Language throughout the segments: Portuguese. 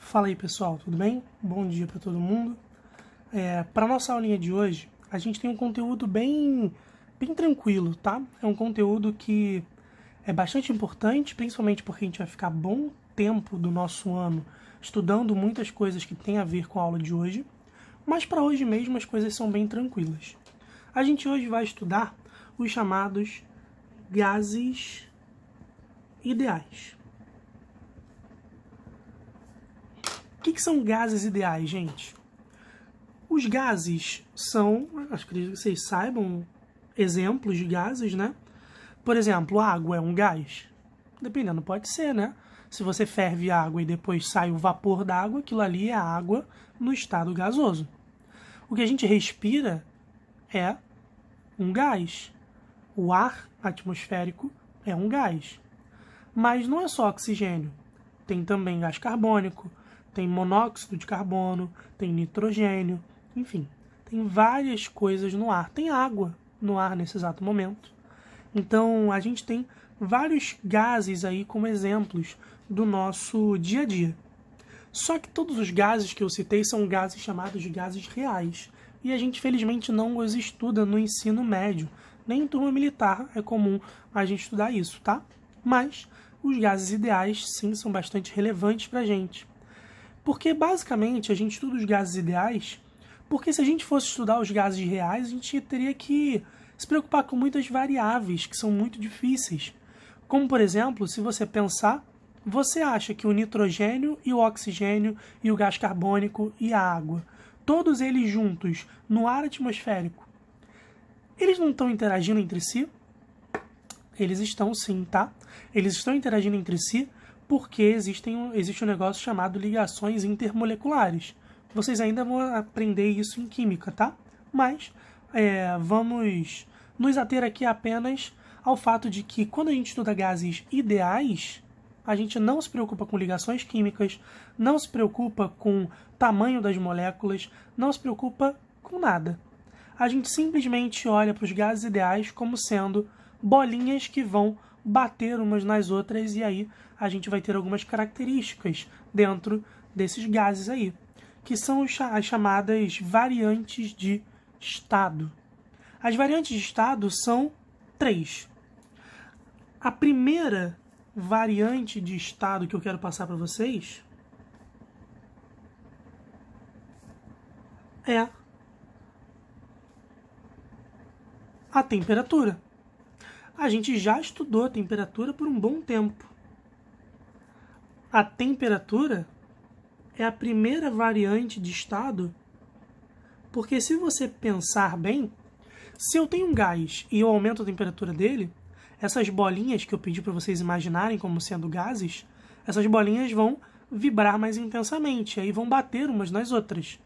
Fala aí pessoal, tudo bem? Bom dia para todo mundo. Para nossa aulinha de hoje, a gente tem um conteúdo bem tranquilo, tá? É um conteúdo que é bastante importante, principalmente porque a gente vai ficar bom tempo do nosso ano estudando muitas coisas que tem a ver com a aula de hoje, mas para hoje mesmo as coisas são bem tranquilas. A gente hoje vai estudar os chamados gases ideais. O que são gases ideais, gente? Os gases são, acho que vocês saibam, exemplos de gases, né? Por exemplo, água é um gás? Dependendo, pode ser, né? Se você ferve água e depois sai o vapor da água, aquilo ali é água no estado gasoso. O que a gente respira é um gás. O ar atmosférico é um gás. Mas não é só oxigênio. Tem também gás carbônico, tem monóxido de carbono, tem nitrogênio, enfim, tem várias coisas no ar. Tem água no ar nesse exato momento. Então, a gente tem vários gases aí como exemplos do nosso dia a dia. Só que todos os gases que eu citei são gases chamados de gases reais. E a gente, felizmente, não os estuda no ensino médio. Nem em turma militar é comum a gente estudar isso, tá? Mas os gases ideais, sim, são bastante relevantes para a gente. Porque, basicamente, a gente estuda os gases ideais, porque se a gente fosse estudar os gases reais, a gente teria que se preocupar com muitas variáveis que são muito difíceis. Como, por exemplo, se você pensar, você acha que o nitrogênio e o oxigênio e o gás carbônico e a água, todos eles juntos no ar atmosférico, eles não estão interagindo entre si? Eles estão sim, tá? Eles estão interagindo entre si porque existe um negócio chamado ligações intermoleculares. Vocês ainda vão aprender isso em química, tá? Mas vamos nos ater aqui apenas ao fato de que quando a gente estuda gases ideais, a gente não se preocupa com ligações químicas, não se preocupa com o tamanho das moléculas, não se preocupa com nada. A gente simplesmente olha para os gases ideais como sendo bolinhas que vão bater umas nas outras e aí a gente vai ter algumas características dentro desses gases aí, que são as chamadas variantes de estado. As variantes de estado são 3. A primeira variante de estado que eu quero passar para vocês é a temperatura. A gente já estudou a temperatura por um bom tempo. A temperatura é a primeira variante de estado, porque se você pensar bem, se eu tenho um gás e eu aumento a temperatura dele, essas bolinhas que eu pedi para vocês imaginarem como sendo gases, essas bolinhas vão vibrar mais intensamente, aí vão bater umas nas outras.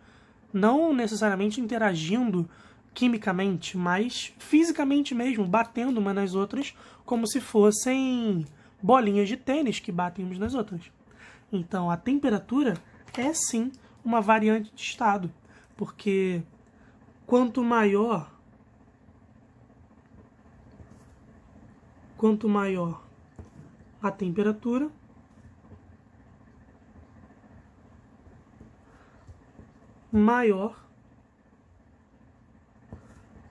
Não necessariamente interagindo quimicamente, mas fisicamente mesmo, batendo umas nas outras, como se fossem bolinhas de tênis que batem umas nas outras. Então, a temperatura é sim uma variante de estado, porque quanto maior a temperatura, maior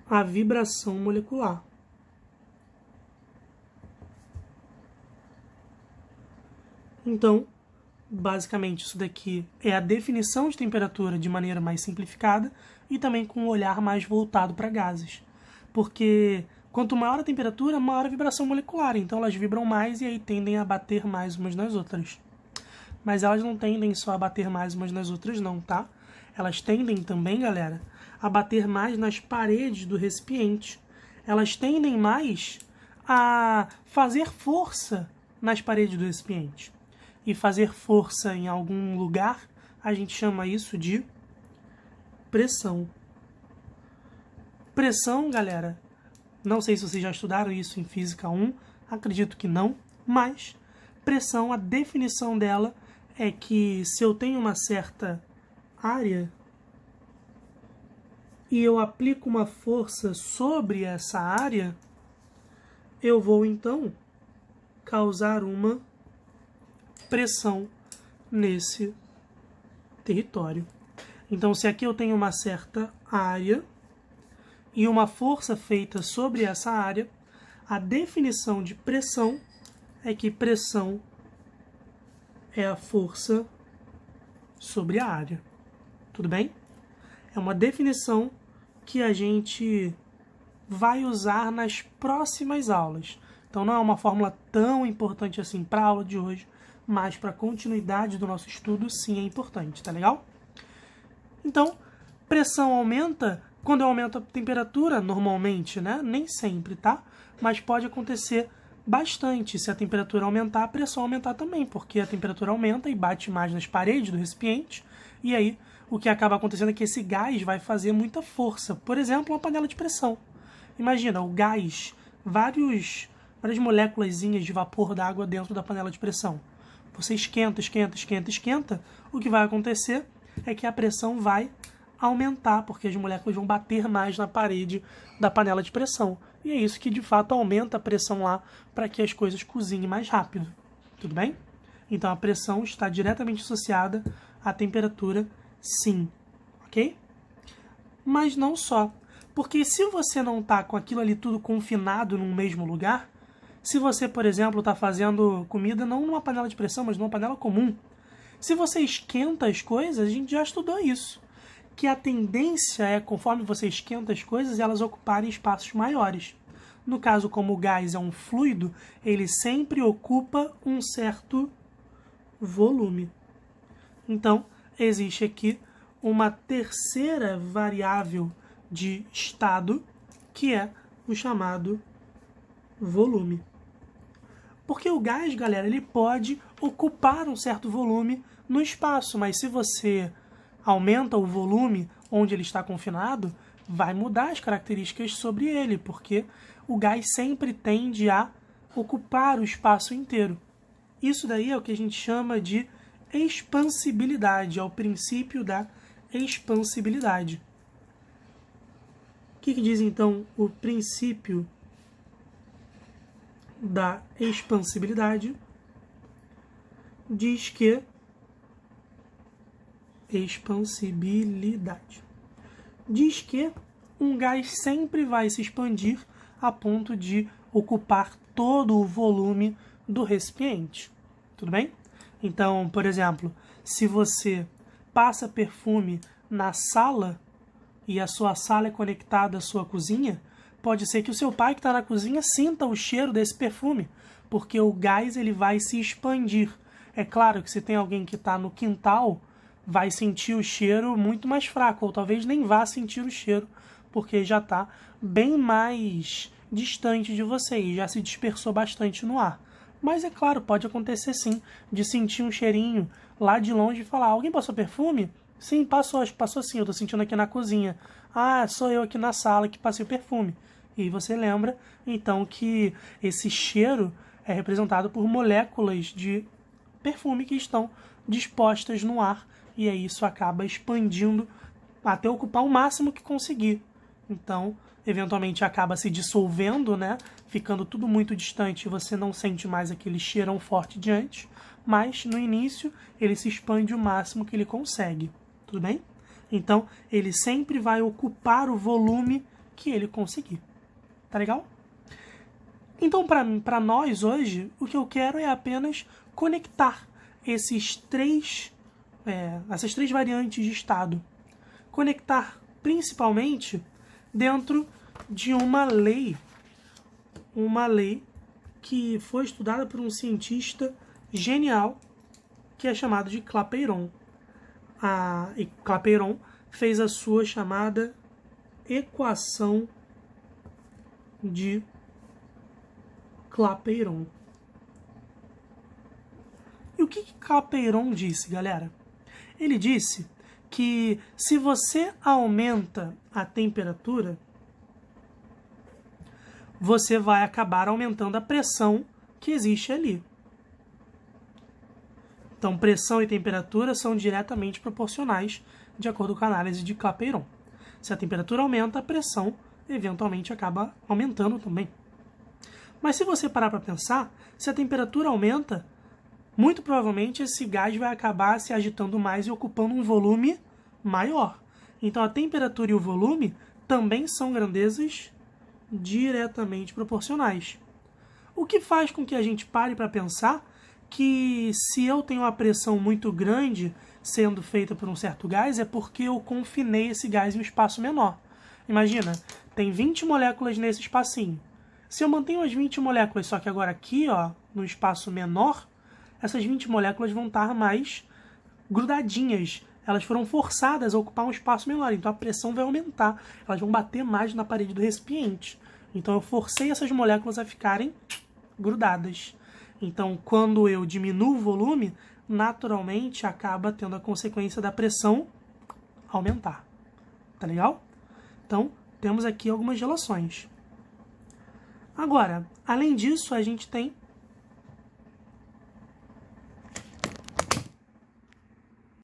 a vibração molecular. Então, basicamente, isso daqui é a definição de temperatura de maneira mais simplificada e também com um olhar mais voltado para gases. Porque quanto maior a temperatura, maior a vibração molecular. Então, elas vibram mais e aí tendem a bater mais umas nas outras. Mas elas não tendem só a bater mais umas nas outras, não, tá? Elas tendem também, galera, a bater mais nas paredes do recipiente. Elas tendem mais a fazer força nas paredes do recipiente. E fazer força em algum lugar, a gente chama isso de pressão. Pressão, galera, não sei se vocês já estudaram isso em Física 1, acredito que não, mas pressão, a definição dela é que se eu tenho uma certa área e eu aplico uma força sobre essa área, eu vou então causar uma pressão nesse território. Então, se aqui eu tenho uma certa área e uma força feita sobre essa área, a definição de pressão é que pressão é a força sobre a área. Tudo bem? É uma definição que a gente vai usar nas próximas aulas. Então não é uma fórmula tão importante assim para a aula de hoje, mas para a continuidade do nosso estudo sim é importante, tá legal? Então, pressão aumenta quando eu aumento a temperatura normalmente, né? Nem sempre, tá? Mas pode acontecer bastante. Se a temperatura aumentar, a pressão aumentar também, porque a temperatura aumenta e bate mais nas paredes do recipiente, e aí o que acaba acontecendo é que esse gás vai fazer muita força. Por exemplo, uma panela de pressão. Imagina, o gás, várias moléculazinhas de vapor d'água dentro da panela de pressão. Você esquenta, o que vai acontecer é que a pressão vai aumentar, porque as moléculas vão bater mais na parede da panela de pressão. E é isso que, de fato, aumenta a pressão lá para que as coisas cozinhem mais rápido. Tudo bem? Então, a pressão está diretamente associada à temperatura, sim. Ok? Mas não só. Porque se você não está com aquilo ali tudo confinado num mesmo lugar, se você, por exemplo, está fazendo comida não numa panela de pressão, mas numa panela comum, se você esquenta as coisas, a gente já estudou isso, que a tendência é, conforme você esquenta as coisas, elas ocuparem espaços maiores. No caso, como o gás é um fluido, ele sempre ocupa um certo volume. Então, existe aqui uma terceira variável de estado, que é o chamado volume. Porque o gás, galera, ele pode ocupar um certo volume no espaço, mas se você aumenta o volume onde ele está confinado, vai mudar as características sobre ele, porque o gás sempre tende a ocupar o espaço inteiro. Isso daí é o que a gente chama de expansibilidade, é o princípio da expansibilidade. O que diz então o princípio da expansibilidade? Diz que um gás sempre vai se expandir a ponto de ocupar todo o volume do recipiente. Tudo bem? Então, por exemplo, se você passa perfume na sala e a sua sala é conectada à sua cozinha, pode ser que o seu pai que está na cozinha sinta o cheiro desse perfume, porque o gás ele vai se expandir. É claro que se tem alguém que está no quintal, vai sentir o cheiro muito mais fraco, ou talvez nem vá sentir o cheiro, porque já está bem mais distante de você e já se dispersou bastante no ar. Mas é claro, pode acontecer sim, de sentir um cheirinho lá de longe e falar, alguém passou perfume? Sim, passou, acho que passou sim, eu estou sentindo aqui na cozinha. Ah, sou eu aqui na sala que passei o perfume. E você lembra, então, que esse cheiro é representado por moléculas de perfume que estão dispostas no ar, e aí isso acaba expandindo até ocupar o máximo que conseguir. Então, eventualmente acaba se dissolvendo, né? Ficando tudo muito distante e você não sente mais aquele cheirão forte de antes, mas no início ele se expande o máximo que ele consegue. Tudo bem? Então, ele sempre vai ocupar o volume que ele conseguir. Tá legal? Então, para nós hoje, o que eu quero é apenas conectar essas três variantes de estado. Conectar principalmente dentro de uma lei que foi estudada por um cientista genial que é chamado de Clapeyron. E Clapeyron fez a sua chamada equação de Clapeyron. E o que Clapeyron disse, galera? Ele disse que se você aumenta a temperatura, você vai acabar aumentando a pressão que existe ali. Então, pressão e temperatura são diretamente proporcionais, de acordo com a análise de Clapeyron. Se a temperatura aumenta, a pressão eventualmente acaba aumentando também. Mas se você parar para pensar, se a temperatura aumenta, muito provavelmente esse gás vai acabar se agitando mais e ocupando um volume maior. Então a temperatura e o volume também são grandezas diretamente proporcionais. O que faz com que a gente pare para pensar que se eu tenho uma pressão muito grande sendo feita por um certo gás, é porque eu confinei esse gás em um espaço menor. Imagina, tem 20 moléculas nesse espacinho. Se eu mantenho as 20 moléculas, só que agora aqui, ó, no espaço menor, essas 20 moléculas vão estar mais grudadinhas. Elas foram forçadas a ocupar um espaço menor, então a pressão vai aumentar. Elas vão bater mais na parede do recipiente. Então eu forcei essas moléculas a ficarem grudadas. Então, quando eu diminuo o volume, naturalmente acaba tendo a consequência da pressão aumentar. Tá legal? Então, temos aqui algumas relações. Agora, além disso, a gente tem